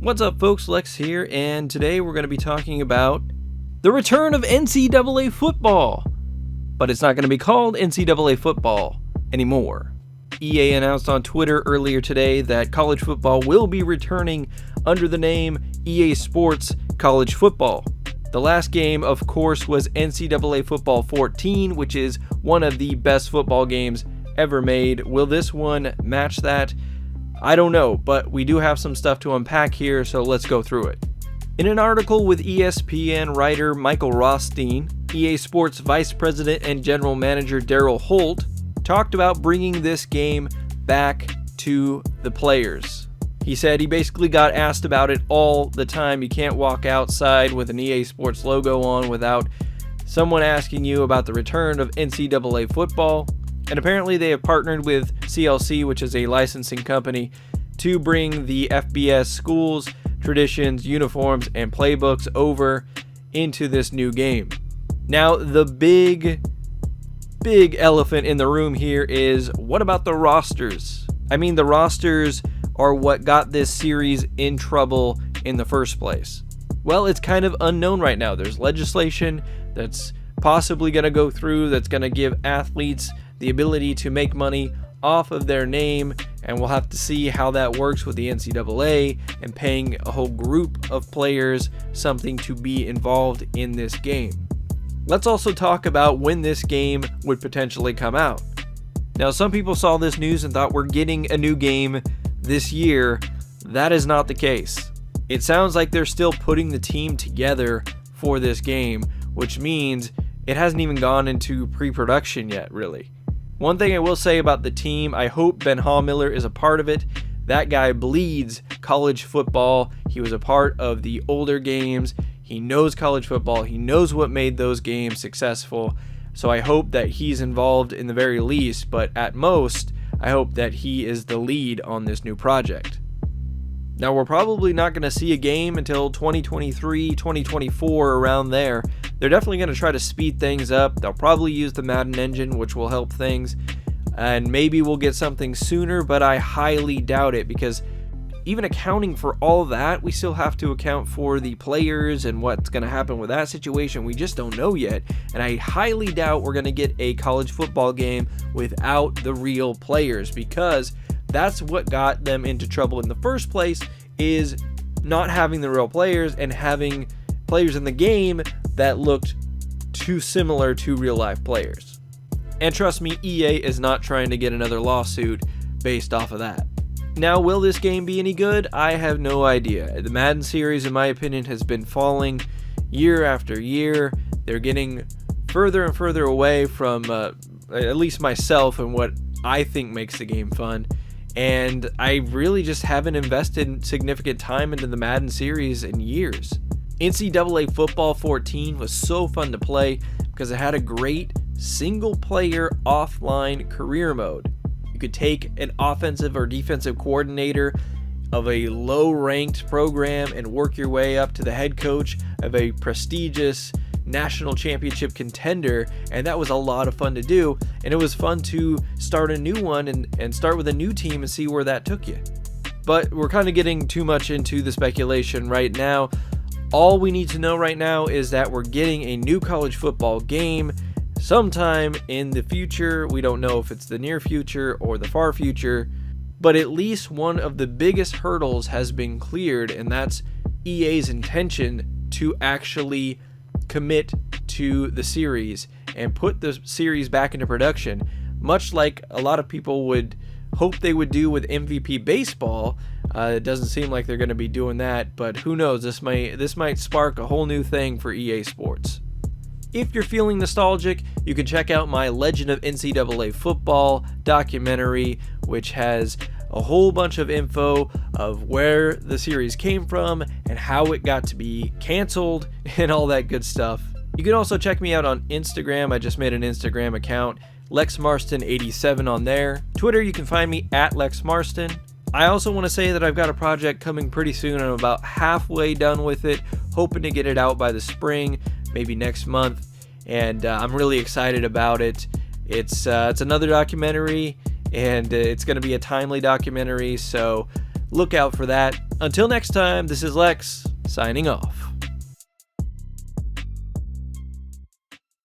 What's up, folks? Lex here, and today we're going to be talking about the return of NCAA football. But it's not going to be called NCAA football anymore. EA announced on Twitter earlier today that college football will be returning under the name EA Sports College Football. The last game, of course, was NCAA Football 14, which is one of the best football games ever made. Will this one match that? I don't know, but we do have some stuff to unpack here, so let's go through it. In an article with ESPN writer Michael Rothstein, EA Sports Vice President and General Manager Daryl Holt talked about bringing this game back to the players. He said he basically got asked about it all the time. You can't walk outside with an EA Sports logo on without someone asking you about the return of NCAA football. And apparently they have partnered with CLC, which is a licensing company, to bring the FBS schools, traditions, uniforms, and playbooks over into this new game. Now, the big elephant in the room here is, what about the rosters? I mean, the rosters are what got this series in trouble in the first place. Well, it's kind of unknown right now. There's legislation that's possibly going to go through that's going to give athletes the ability to make money off of their name, and we'll have to see how that works with the NCAA and paying a whole group of players something to be involved in this game. Let's also talk about when this game would potentially come out. Now, some people saw this news and thought we're getting a new game this year. That is not the case. It sounds like they're still putting the team together for this game, which means it hasn't even gone into pre-production yet, really. One thing I will say about the team, I hope Ben Hallmiller is a part of it. That guy bleeds college football. He was a part of the older games. He knows college football. He knows what made those games successful. So I hope that he's involved in the very least, but at most, I hope that he is the lead on this new project. Now, we're probably not going to see a game until 2023, 2024, around there. They're definitely going to try to speed things up. They'll probably use the Madden engine, which will help things. And maybe we'll get something sooner, but I highly doubt it, because even accounting for all that, we still have to account for the players and what's going to happen with that situation. We just don't know yet. And I highly doubt we're going to get a college football game without the real players, because that's what got them into trouble in the first place, is not having the real players and having players in the game that looked too similar to real life players. And trust me, EA is not trying to get another lawsuit based off of that. Now, will this game be any good? I have no idea. The Madden series, in my opinion, has been falling year after year. They're getting further and further away from at least myself and what I think makes the game fun. And I really just haven't invested significant time into the Madden series in years. NCAA Football 14 was so fun to play because it had a great single-player offline career mode. You could take an offensive or defensive coordinator of a low-ranked program and work your way up to the head coach of a prestigious national championship contender, and that was a lot of fun to do. And it was fun to start a new one and start with a new team and see where that took you. But we're kind of getting too much into the speculation right now. All we need to know right now is that we're getting a new college football game sometime in the future. We don't know if it's the near future or the far future, but at least one of the biggest hurdles has been cleared, and that's EA's intention to actually commit to the series and put the series back into production, much like a lot of people would hope they would do with MVP baseball. It doesn't seem like they're going to be doing that, but who knows? This might spark a whole new thing for EA Sports. If you're feeling nostalgic, you can check out my Legend of NCAA Football documentary, which has a whole bunch of info of where the series came from and how it got to be canceled and all that good stuff. You can also check me out on Instagram. I just made an Instagram account, LexMarston87 on there. Twitter, you can find me at LexMarston. I also want to say that I've got a project coming pretty soon. I'm about halfway done with it, hoping to get it out by the spring, maybe next month, and I'm really excited about it. It's another documentary, and it's going to be a timely documentary, so look out for that. Until next time, this is Lex, signing off.